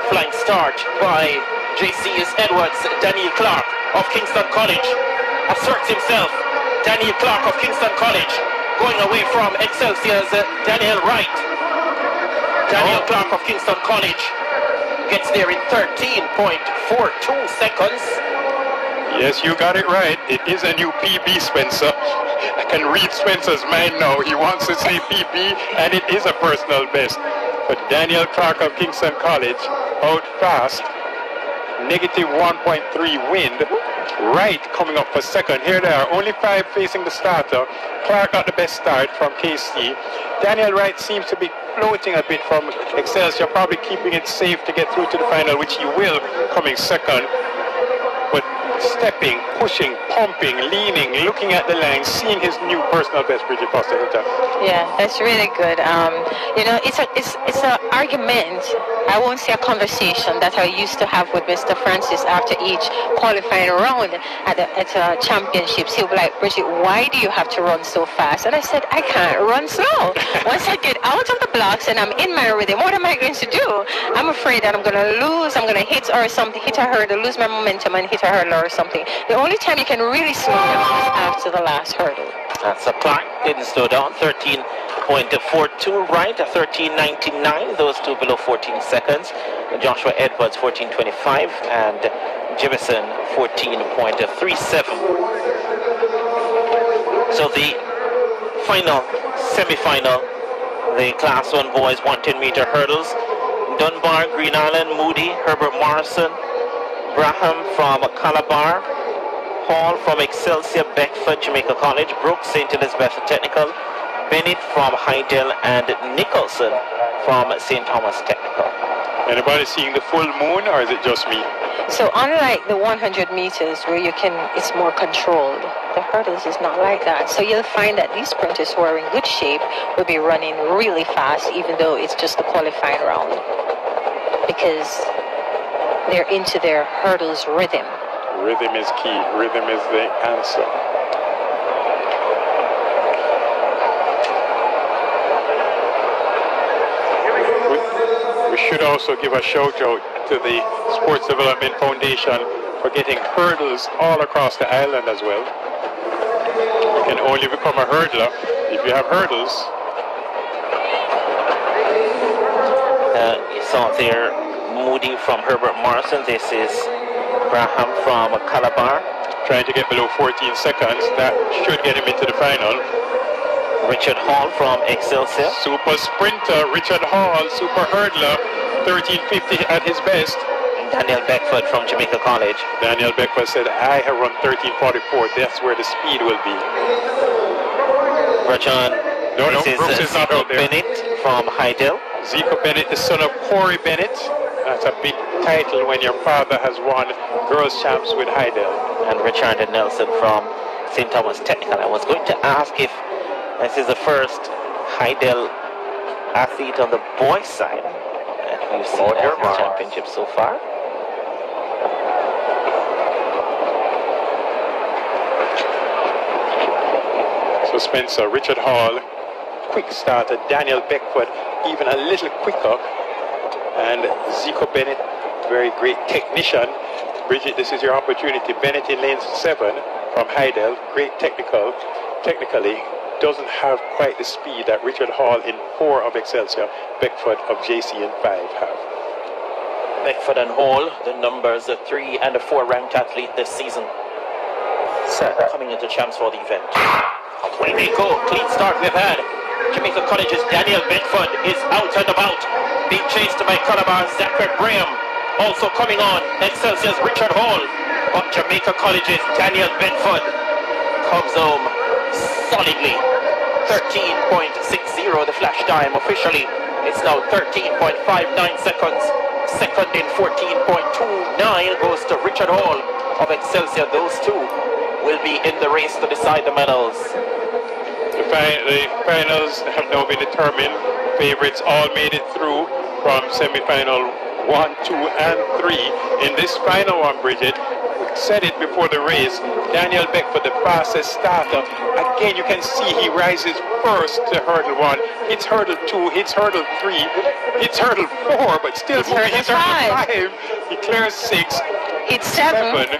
Flying start by JC's Edwards. Daniel Clark of Kingston College asserts himself. Daniel Clark of Kingston College going away from Excelsior's Daniel Wright. Daniel Clark of Kingston College gets there in 13.42 seconds. Yes, you got it right. It is a new PB, Spencer. I can read Spencer's mind now. He wants to say PB, and it is a personal best. But Daniel Clark of Kingston College out fast negative 1.3 wind. Wright coming up for second. Here they are, only 5 facing the starter. Clark got the best start from KC. Daniel Wright seems to be floating a bit from Excelsior, probably keeping it safe to get through to the final, which he will, coming second. But stepping, pushing, pumping, leaning, looking at the line, seeing his new personal best, Bridget Foster. Yeah, that's really good. You know, it's an argument. I won't say a conversation that I used to have with Mr. Francis after each qualifying round at championships. He'll be like, Bridget, why do you have to run so fast? And I said, I can't run slow. Once I get out of the blocks and I'm in my rhythm, what am I going to do? I'm afraid that I'm going to lose. I'm going to hit or something, hit a hurdle, lose my momentum and hit a hurdle or something. The only time you can really slow down is after the last hurdle. That's a Clark. Didn't slow down. 13.42 right, 13.99. Those two below 14 seconds. Joshua Edwards 14.25 and Jemison 14.37. So the final, semi-final, the Class 1 boys 110-meter hurdles. Dunbar, Green Island, Moody, Herbert Morrison, Braham from Calabar, Hall from Excelsior, Beckford, Jamaica College, Brooks, St. Elizabeth Technical, Bennett from Hydel, and Nicholson from St. Thomas Technical. Anybody seeing the full moon, or is it just me? So unlike the 100 meters where it's more controlled, the hurdles is not like that. So you'll find that these sprinters who are in good shape will be running really fast, even though it's just the qualifying round, because they're into their hurdles rhythm. Rhythm is key. Rhythm is the answer. We should also give a shout out to the Sports Development Foundation for getting hurdles all across the island as well. You can only become a hurdler if you have hurdles. You saw there Moody from Herbert Morrison. This is Braham from Calabar. Trying to get below 14 seconds. That should get him into the final. Richard Hall from Excelsior. Super sprinter, Richard Hall, super hurdler, 13.50 at his best. Daniel Beckford from Jamaica College. Daniel Beckford said, I have run 13.44. That's where the speed will be. Rajan. No, Brooks is not out there. Bennett from Hydel. Zico Bennett, the son of Corey Bennett. That's a big title when your father has won Girls Champs with Hydel. And Richard Nelson from St. Thomas Technical. I was going to ask if this is the first Hydel athlete on the boys' side that we've seen at the championship so far. So Spencer, Richard Hall, quick starter. Daniel Beckford, even a little quicker. And Zico Bennett, very great technician. Bridget, this is your opportunity. Bennett in lane 7 from Hydel, great technically, doesn't have quite the speed that Richard Hall in 4 of Excelsior, Beckford of JC in 5 have. Beckford and Hall, the numbers 3 and 4 ranked athlete this season. So coming into champs for the event. Away they go, clean start we've had. Jamaica College's Daniel Bedford is out and about, being chased by Calabar's Zachary Graham. Also coming on, Excelsior's Richard Hall, but Jamaica College's Daniel Bedford comes home solidly. 13.60 the flash time officially. It's now 13.59 seconds. Second in 14.29 goes to Richard Hall of Excelsior. Those two will be in the race to decide the medals. The finals have now been determined. Favorites all made it through from semi-final 1, 2, and 3. In this final one, Bridget, we said it before the race, Daniel Beckford, the fastest starter. Again, you can see he rises first to hurdle 1, hits hurdle 2, hits hurdle 3, hits hurdle 4, but still moving, hits hurdle 5. He clears 6, hits 7,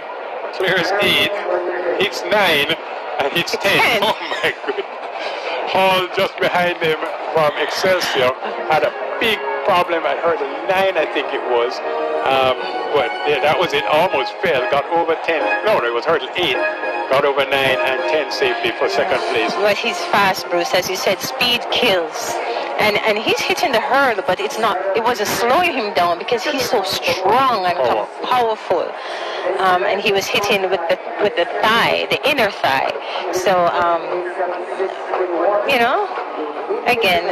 clears 8, hits 9, and hits 10. Oh my goodness. Hall just behind him from Excelsior had a big problem at hurdle 9, I think it was. But yeah, that was it, almost fell, got over 10. No, it was hurdle 8, got over 9 and 10 safely for second place. But he's fast, Bruce. As you said, speed kills. And he's hitting the hurdle, but it wasn't slowing him down because he's so strong and powerful. And he was hitting with the thigh, the inner thigh. So, again,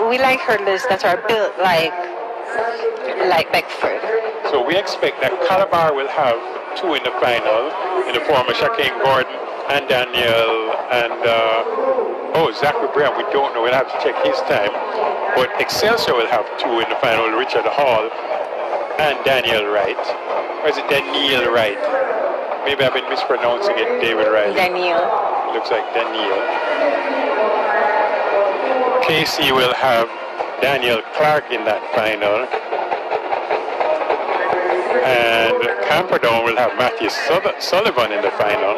we like hurdlers that are built like Beckford. So we expect that Calabar will have two in the final in the form of Shaquem Gordon and Daniel and Zachary Brown. We don't know. We'll have to check his time. But Excelsior will have two in the final, Richard Hall and Daniel Wright. Or is it Daniel Wright? Maybe I've been mispronouncing it, David Riley. Daniel. Looks like Daniel. KC will have Daniel Clark in that final. And Camperdown will have Matthew Sullivan in the final.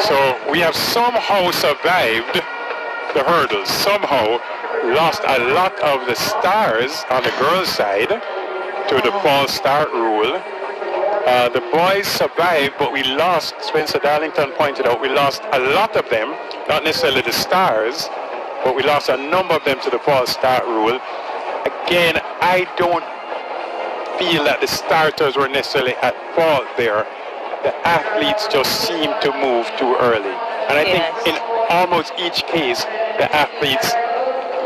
So we have somehow survived the hurdles, somehow lost a lot of the stars on the girls' side to the false start rule. The boys survived, but we lost, Spencer Darlington pointed out, we lost a lot of them, not necessarily the stars, but we lost a number of them to the false start rule. Again, I don't feel that the starters were necessarily at fault there. The athletes just seem to move too early. And I think in almost each case, the athletes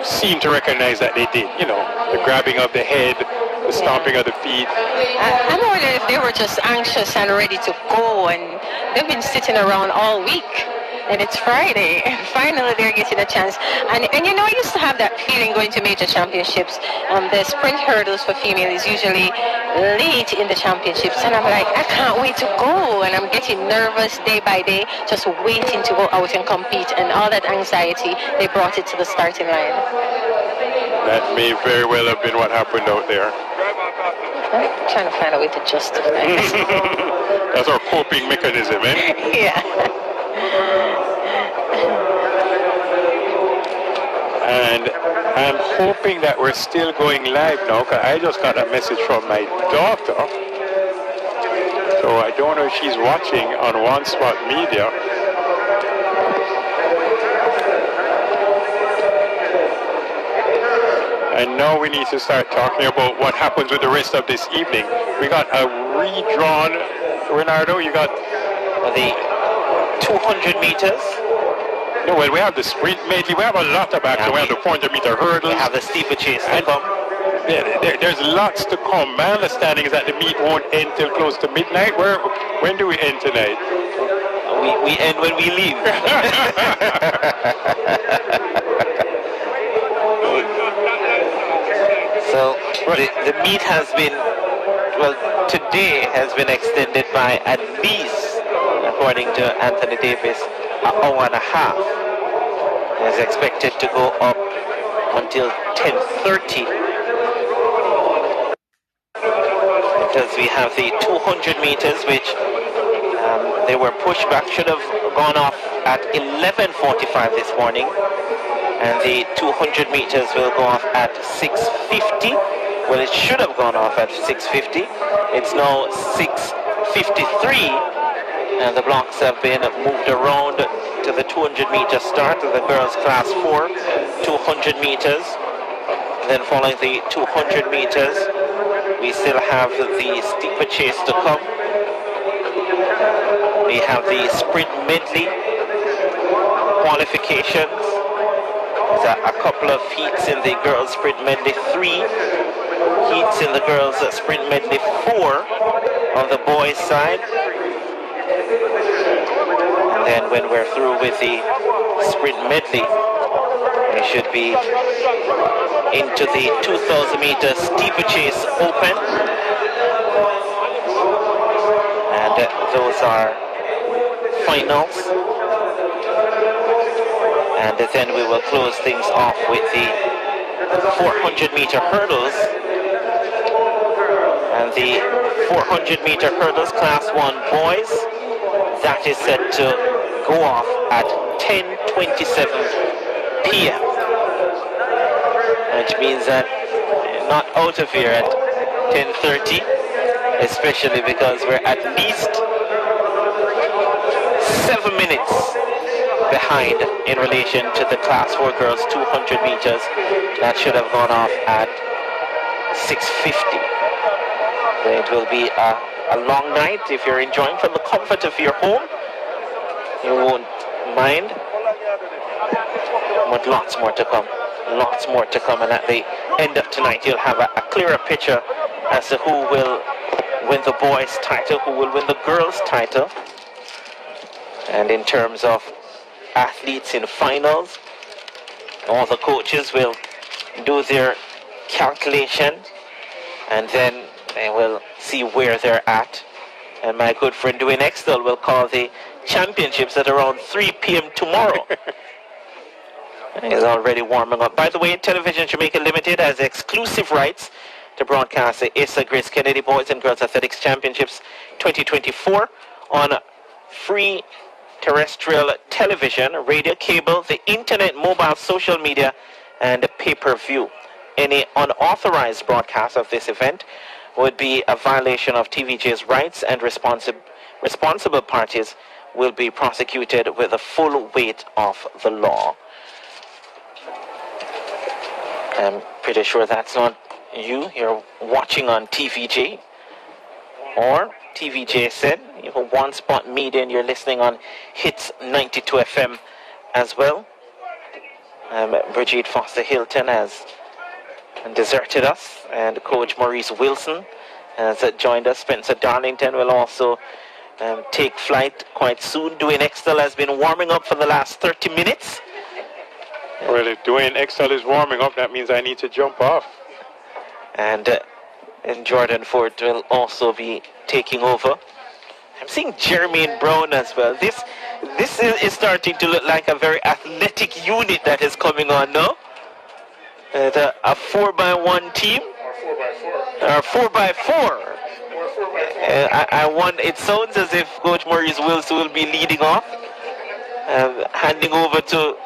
seem to recognize that they did. The grabbing of the head, the stomping of the feet. I'm wondering if they were just anxious and ready to go, and they've been sitting around all week. And it's Friday, and finally they're getting a chance. And I used to have that feeling going to major championships. The sprint hurdles for female is usually late in the championships, and I'm like, I can't wait to go. And I'm getting nervous day by day, just waiting to go out and compete. And all that anxiety, they brought it to the starting line. That may very well have been what happened out there. I'm trying to find a way to justify it. That's our coping mechanism, eh? Yeah. And I'm hoping that we're still going live now, because I just got a message from my daughter. So I don't know if she's watching on One Spot Media. And now we need to start talking about what happens with the rest of this evening. We got a redrawn, Renardo, you got the 200 meters. No, well, we have the sprint medley. We have a lot of action. We have the 400-meter hurdles. We have the steeplechase to come. There's lots to come. My understanding is that the meet won't end till close to midnight. When do we end tonight? We end when we leave. So the meet has been, today has been extended by at least, according to Anthony Davis, an hour and a half. It is expected to go up until 10:30. Because we have the 200 meters, which they were pushed back, should have gone off at 11:45 this morning. And the 200 meters will go off at 6:50. Well, it should have gone off at 6:50. It's now 6:53. And the blocks have been moved around to the 200-meter start of the girls' class 4, 200 meters. Then following the 200 meters, we still have the steeplechase to come. We have the sprint medley qualifications. There's a couple of heats in the girls' sprint medley 3, heats in the girls' sprint medley 4 on the boys' side. And then when we're through with the sprint medley, we should be into the 2,000-meter steeplechase open. And those are finals. And then we will close things off with the 400-meter hurdles. And the 400-meter hurdles, Class 1 boys, that is set to go off at 10:27 p.m. Which means that we're not out of here at 10:30, especially because we're at least 7 minutes behind in relation to the Class 4 girls 200 meters. That should have gone off at 6:50. It will be a long night. If you're enjoying from the comfort of your home, you won't mind. But lots more to come. Lots more to come. And at the end of tonight, you'll have a clearer picture as to who will win the boys' title, who will win the girls' title. And in terms of athletes in finals, all the coaches will do their calculation, and then they will see where they're at. And my good friend Dwayne Extell will call the championships at around 3 p.m. tomorrow. He's already warming up. By the way, Television Jamaica Limited has exclusive rights to broadcast the Issa Grace Kennedy Boys and Girls Athletics Championships 2024 on free terrestrial television, radio, cable, the internet, mobile, social media, and pay-per-view. Any unauthorized broadcast of this event would be a violation of TVJ's rights, and responsible parties will be prosecuted with the full weight of the law. I'm pretty sure that's not you're watching on TVJ, or TVJ said, you have One Spot Media, and you're listening on Hits 92 FM as well. Brigitte Foster Hilton has deserted us, and Coach Maurice Wilson has joined us. Spencer Darlington will also take flight quite soon. Dwayne Extell has been warming up for the last 30 minutes. Well, if Dwayne Extell is warming up, that means I need to jump off. And Jordan Ford will also be taking over. I'm seeing Jermaine Brown as well. This is starting to look like a very athletic unit that is coming on now. A 4x1 team? Or 4x4. It sounds as if Coach Maurice Wilson will be leading off. Handing over to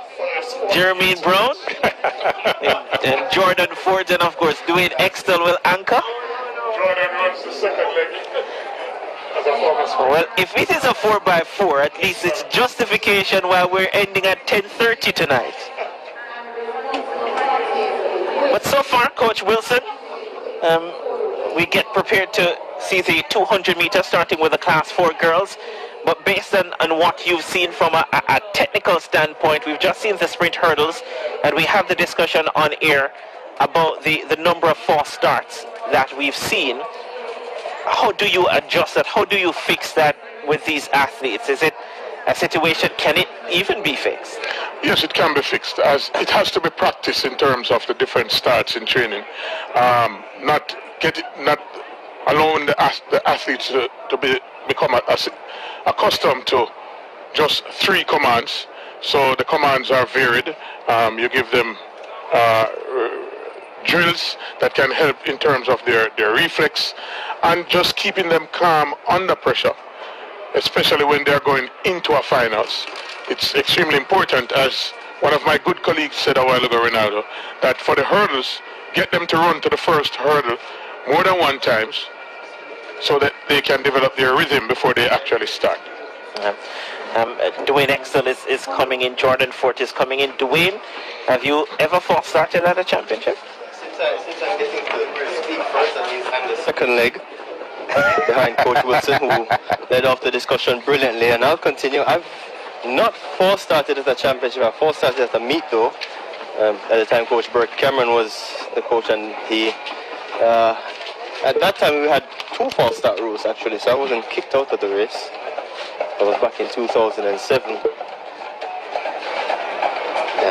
Jermaine Brown. and Jordan Ford, and of course Dwayne Extell will anchor. Jordan runs the second leg. Well, if it is a 4x4, at least it's justification why we're ending at 10:30 tonight. But so far, Coach Wilson, we get prepared to see the 200 meters starting with the Class 4 girls. But based on what you've seen from a technical standpoint, we've just seen the sprint hurdles, and we have the discussion on air about the number of false starts that we've seen. How do you adjust that? How do you fix that with these athletes? Is it a situation, can it even be fixed? Yes, it can be fixed, as it has to be practiced in terms of the different starts in training. Not allowing the athletes to become accustomed to just 3 commands. So the commands are varied. You give them drills that can help in terms of their reflex, and just keeping them calm under pressure, especially when they're going into a finals. It's extremely important, as one of my good colleagues said a while ago, Ronaldo, that for the hurdles, get them to run to the first hurdle more than 1 time so that they can develop their rhythm before they actually start. Dwayne Extell is coming in, Jordan Fort is coming in. Dwayne, have you ever false started at a championship? Since I'm getting to speak first, I'm the second leg behind Coach Wilson, who led off the discussion brilliantly, and I'll continue. I've not false started at a championship. I false started at a meet though. At the time, Coach Burt Cameron was the coach, and he at that time we had 2 false start rules actually, so I wasn't kicked out of the race. That was back in 2007,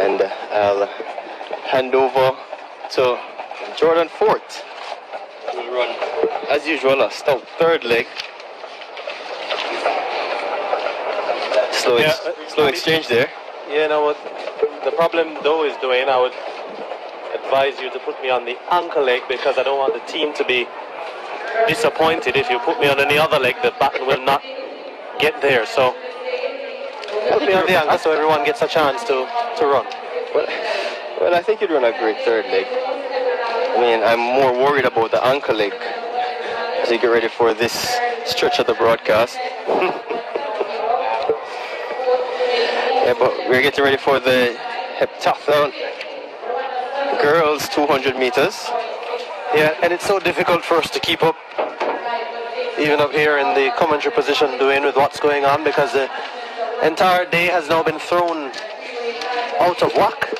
and I'll hand over to Jordan Fort. We'll run, as usual, a stout 3rd leg. Slow exchange there. Yeah, no, what the problem though is, Dwayne, I would advise you to put me on the anchor leg, because I don't want the team to be disappointed. If you put me on any other leg, the baton will not get there. So put me on the anchor so everyone gets a chance to run. Well, I think you'd run a great 3rd leg. I mean, I'm more worried about the anchor leg as you get ready for this stretch of the broadcast. Yeah, but we're getting ready for the heptathlon girls 200 meters. Yeah, and it's so difficult for us to keep up, even up here in the commentary position, doing with what's going on, because the entire day has now been thrown out of whack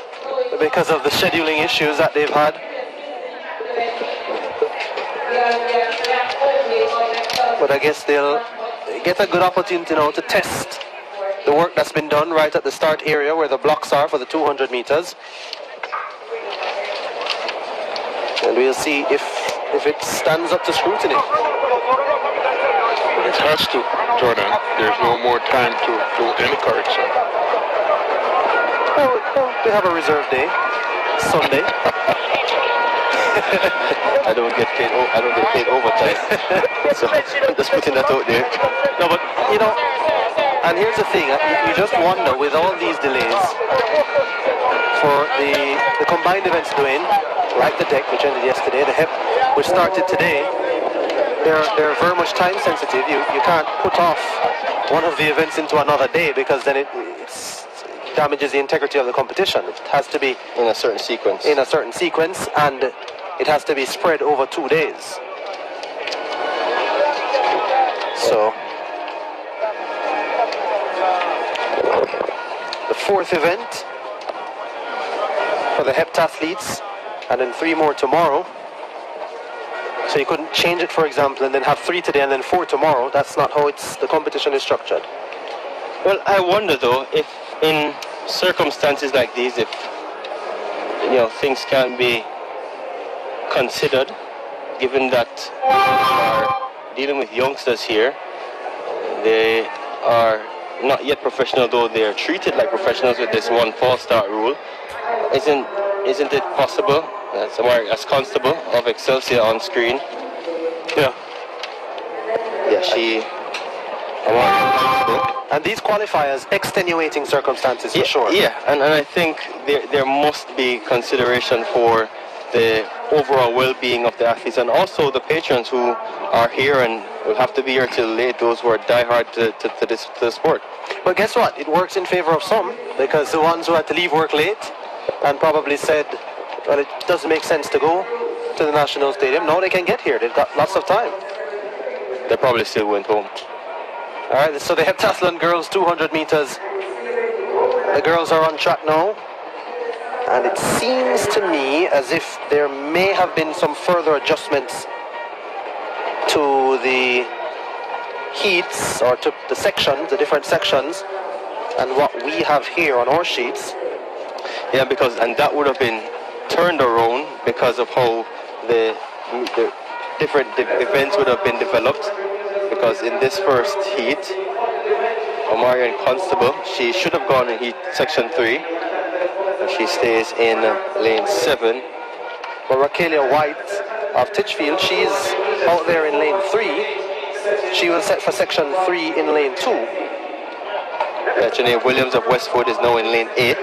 because of the scheduling issues that they've had. But I guess they'll get a good opportunity now to test the work that's been done right at the start area where the blocks are for the 200 meters. And we'll see if it stands up to scrutiny. It has to, Jordan. There's no more time to encourage them. Well, they have a reserve day, Sunday. I don't get paid overtime. So I'm just putting that out there. No, but you know, and here's the thing, you just wonder with all these delays for the combined events doing, like the deck, which ended yesterday, the hip, which started today, they're very much time sensitive. You can't put off one of the events into another day, because then it damages the integrity of the competition. It has to be in a certain sequence. And it has to be spread over 2 days. So the fourth event for the heptathletes, and then 3 more tomorrow. So you couldn't change it, for example, and then have 3 today and then 4 tomorrow. That's not how the competition is structured. Well, I wonder though, if in circumstances like these, if things can be considered, given that we are dealing with youngsters here. They are not yet professional, though they are treated like professionals with this one false start rule. Isn't it possible? As Constable of Excelsior on screen. Yeah, she. And these qualifiers, extenuating circumstances for sure. Yeah, and I think there must be consideration for the overall well-being of the athletes, and also the patrons who are here and will have to be here till late, those who are diehard to the sport. But guess what? It works in favor of some, because the ones who had to leave work late and probably said, well, it doesn't make sense to go to the National Stadium, now they can get here. They've got lots of time. They probably still went home. All right, so the heptathlon girls 200 meters. The girls are on track now. And it seems to me as if there may have been some further adjustments to the heats, or to the sections, the different sections, and what we have here on our sheets. Yeah, and that would have been turned around because of how the different events would have been developed. Because in this first heat, Omarion Constable, she should have gone in heat section 3. She stays in lane 7. But Raquelia White of Titchfield, she's out there in lane 3. She will set for section 3 in lane 2. Janae Williams of Westford is now in lane 8.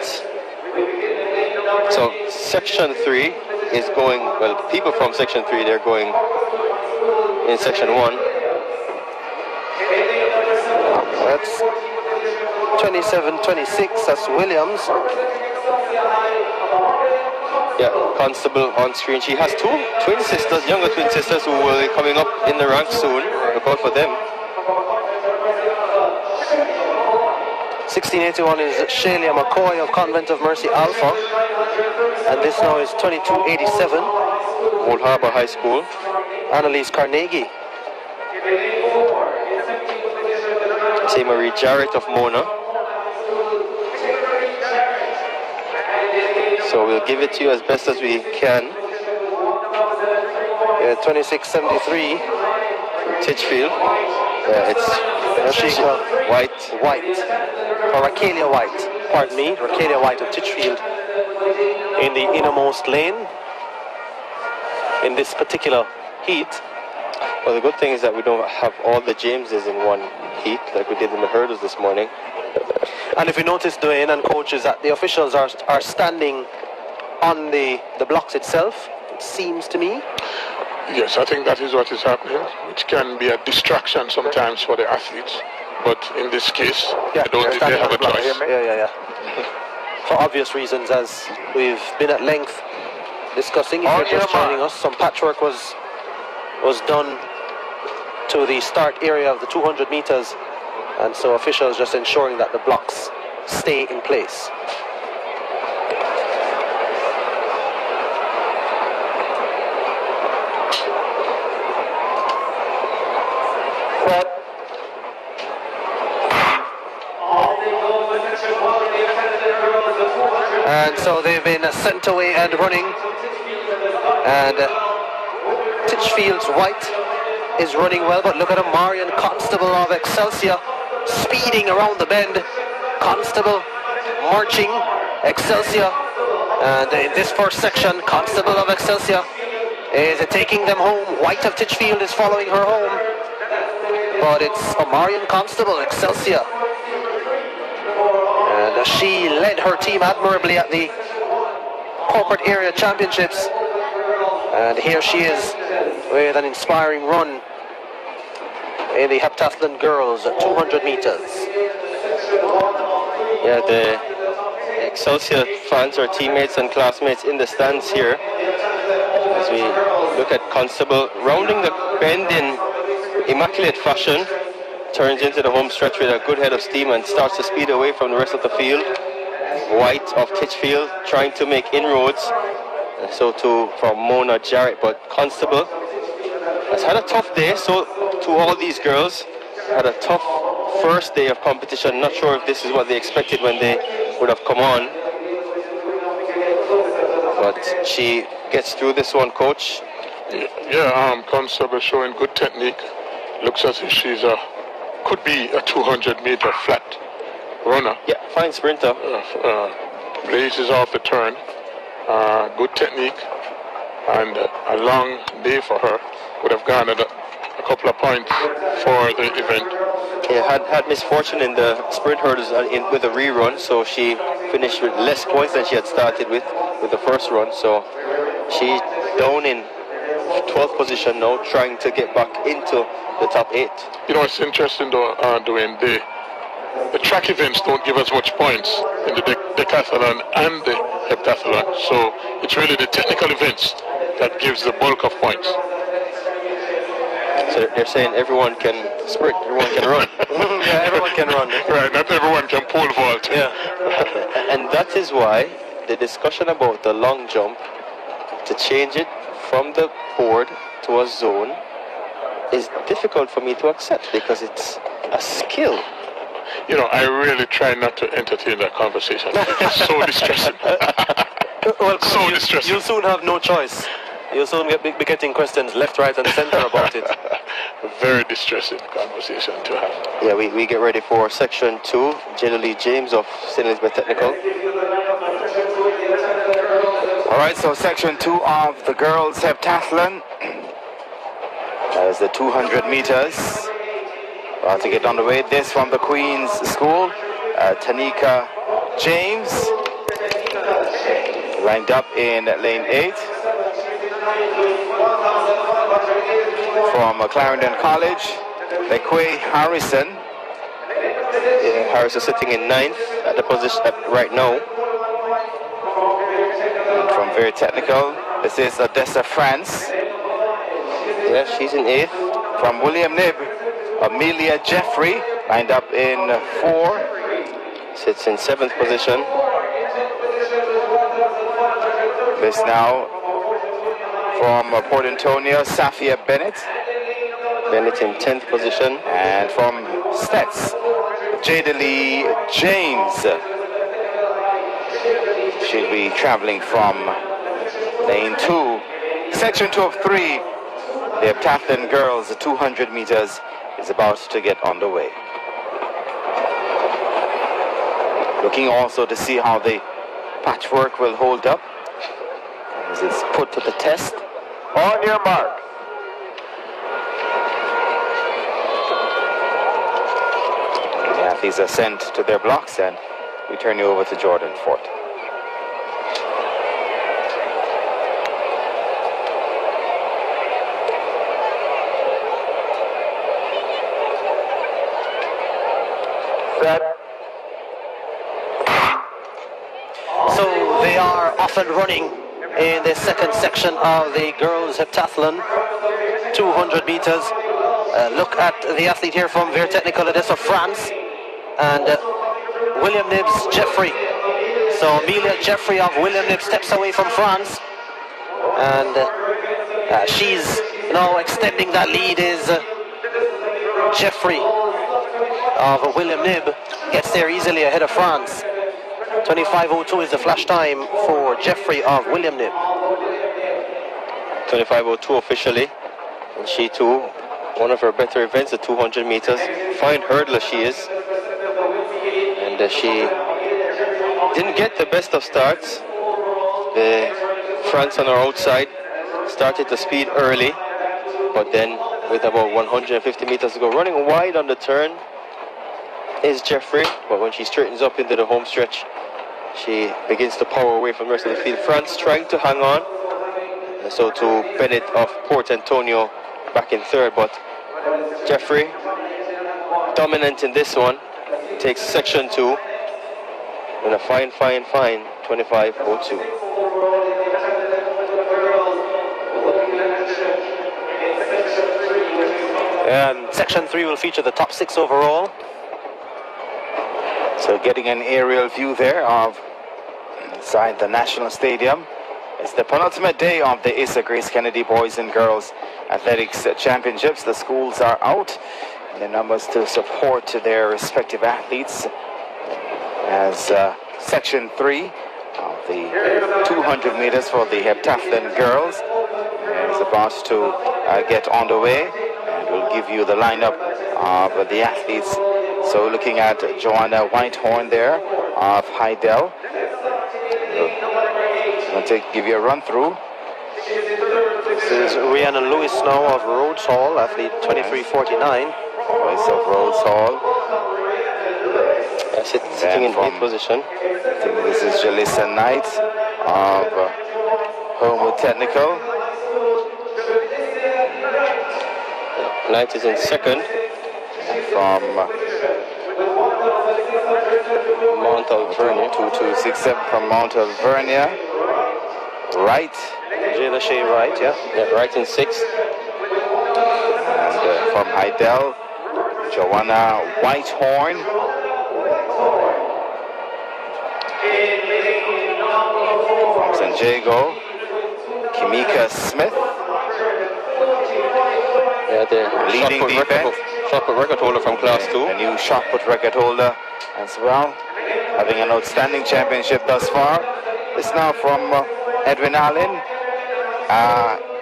So section 3 is going, well, people from section 3, they're going in section 1. That's 27-26, that's Williams. Yeah, Constable on screen. She has 2 twin sisters, younger twin sisters, who will be coming up in the ranks soon. Look out for them. 1681 is Shelia McCoy of Convent of Mercy Alpha. And this now is 2287. Old Harbour High School. Annalise Carnegie. Say Marie Jarrett of Mona. So we'll give it to you as best as we can. 2673. Titchfield. It's White. Or Raquelia White. Pardon me. Raquelia White of Titchfield. In the innermost lane. In this particular heat. Well, the good thing is that we don't have all the Jameses in one heat like we did in the hurdles this morning. And if you notice, Dwayne and coaches, that the officials are standing on the blocks itself, it seems to me. Yes, I think that is what is happening, which can be a distraction sometimes for the athletes. but in this case, Yeah, I don't think they have a choice. Yeah. For obvious reasons, as we've been at length discussing, if you're just joining us, some patchwork was done to the start area of the 200 meters, and so officials just ensuring that the blocks stay in place. And so they've been sent away and running, and Titchfield's White is running well, but look at him, Marion Constable of Excelsior speeding around the bend. Constable marching, Excelsior, and in this first section, Constable of Excelsior is taking them home. White of Titchfield is following her home, but it's Marion Constable, Excelsior. And she led her team admirably at the corporate area championships, and here she is with an inspiring run in the heptathlon girls at 200 meters. Yeah, the Excelsior fans, our teammates and classmates in the stands here, as we look at Constable rounding the bend in immaculate fashion, turns into the home stretch with a good head of steam and starts to speed away from the rest of the field. White of Titchfield trying to make inroads, and so too from Mona Jarrett, but Constable has had a tough day. So to all these girls, had a tough first day of competition. Not sure if this is what they expected when they would have come on, but she gets through this one, coach. Yeah, Constable showing good technique. Looks as if she's could be a 200-meter flat runner. Yeah, fine sprinter. Blazes off the turn. Good technique, and a long day for her. Would have garnered a couple of points for the event. Yeah, had misfortune in the sprint hurdles with a rerun, so she finished with less points than she had started with the first run. So she's down in 12th position now, trying to get back into the top 8. You know, it's interesting though, Dwayne, the track events don't give as much points in the decathlon and the heptathlon. So it's really the technical events that gives the bulk of points. So they're saying everyone can sprint, everyone can run. Yeah, everyone can run. Right, not everyone can pole vault. Yeah. And that is why the discussion about the long jump, to change it from the board to a zone, is difficult for me to accept, because it's a skill. You know, I really try not to entertain that conversation. It's so distressing. Well, so distressing. You'll soon have no choice. You'll soon be getting questions left, right, and center about it. Very distressing conversation to have. Yeah, we get ready for section 2. Generally James of St. Elizabeth Technical. All right, so section 2 of the girls heptathlon. That is the 200 meters. About to get underway. This from the Queen's School. Tanika James lined up in lane 8. From Clarendon College, McQuay Harrison. Yeah, Harrison sitting in 9th at the position right now. And from Very Technical, this is Odessa France. Yeah, she's in 8th. From William Nib, Amelia Jeffrey lined up in 4. Sits in 7th position. This now from Port Antonio, Safia Bennett. Bennett in 10th position. And from Stets, Jada Lee James. She'll be traveling from lane 2. Section 2 of 3. The heptathlon girls, the 200 meters, is about to get underway. Looking also to see how the patchwork will hold up as it's put to the test. On your mark. The athletes are sent to their blocks, and we turn you over to Jordan Fort. off and running in the second section of the girls heptathlon, 200 meters. Look at the athlete here from Vert Technical, it is of France, and William Nibbs Jeffrey. So Amelia Jeffrey of William Nibbs steps away from France, and she's now extending that lead. Is Jeffrey of William Nibb gets there easily ahead of France. 25:02 is the flash time for Jeffrey of William Nibb. 25:02 officially, and she too, one of her better events, the 200 meters. Fine hurdler she is, and she didn't get the best of starts. France on her outside started to speed early, but then with about 150 meters to go, running wide on the turn is Jeffrey, but when she straightens up into the home stretch, she begins to power away from the rest of the field. France trying to hang on, and so to Bennett of Port Antonio back in third, but Jeffrey dominant in this one, takes section 2 in a fine 25:02. And section 3 will feature the top 6 overall. So getting an aerial view there of inside the National Stadium. It's the penultimate day of the Issa Grace Kennedy Boys and Girls Athletics Championships. The schools are out, and the numbers to support their respective athletes as section 3 of the 200 meters for the heptathlon girls is about to get underway, and we'll give you the lineup of the athletes. So looking at Joanna Whitehorn there of Heidel. I'll give you a run through. This is Rhiannon Lewis now of Rhodes Hall, athlete 23:49. Lewis of Rhodes Hall. Sitting in 8th position. I think this is Jalissa Knight of Homewood Technical. Knight is in second. From Mount Alvernia. 2267 from Mount Alvernia. Right. Jayla Shea Wright, yeah. Yeah, right in 6th. And from Heidel, Joanna Whitehorn. From San Diego, Kimika Smith. Yeah, the leading defense. Shot put record holder from class 2. A new shot put record holder as well. Having an outstanding championship thus far. It's now from Edwin Allen,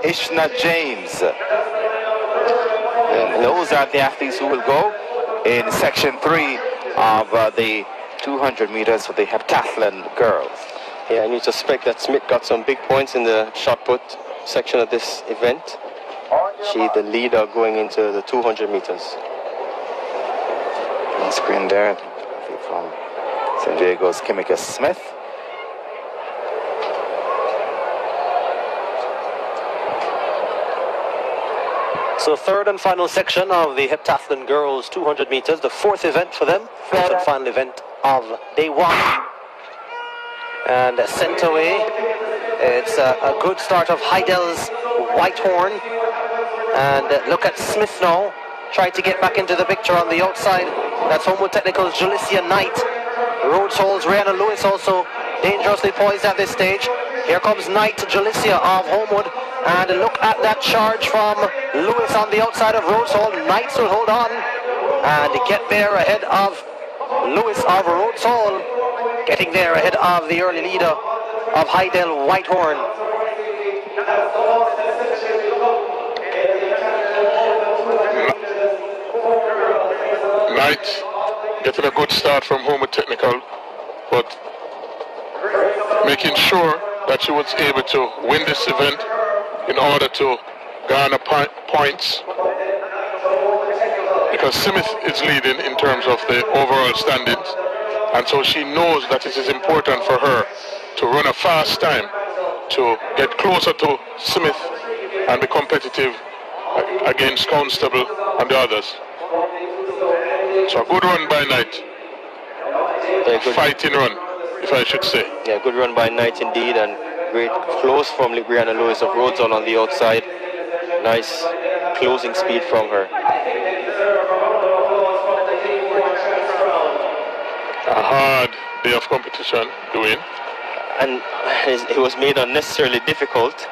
Ishna James. And those are the athletes who will go in section 3 of the 200 meters for the heptathlon girls. Yeah, and you suspect that Smith got some big points in the shot put section of this event. She the leader going into the 200 meters. On screen there from San Diego's Kimika Smith. So third and final section of the heptathlon girls 200 meters, the fourth event for them, fourth and final event of day 1. And sent away, it's a good start of Heidel's Whitehorn. And look at Smith now, trying to get back into the picture on the outside. That's Homewood Technical's Julicia Knight. Rhodes Hall's Rhiannon Lewis also dangerously poised at this stage. Here comes Knight to Julicia of Homewood. And look at that charge from Lewis on the outside of Rhodes Hall. Knight will hold on and get there ahead of Lewis of Rhodes Hall. Getting there ahead of the early leader of Heidel Whitehorn. Knight getting a good start from Homewood Technical, but making sure that she was able to win this event in order to garner points, because Smith is leading in terms of the overall standings, and so she knows that it is important for her to run a fast time to get closer to Smith and be competitive against Constable and the others. So a good run by Knight. A fighting run. if I should say. Yeah, good run by Knight indeed, and great close from Brianna Lewis of Rhodes on the outside. Nice closing speed from her. A hard day of competition to win. And it was made unnecessarily difficult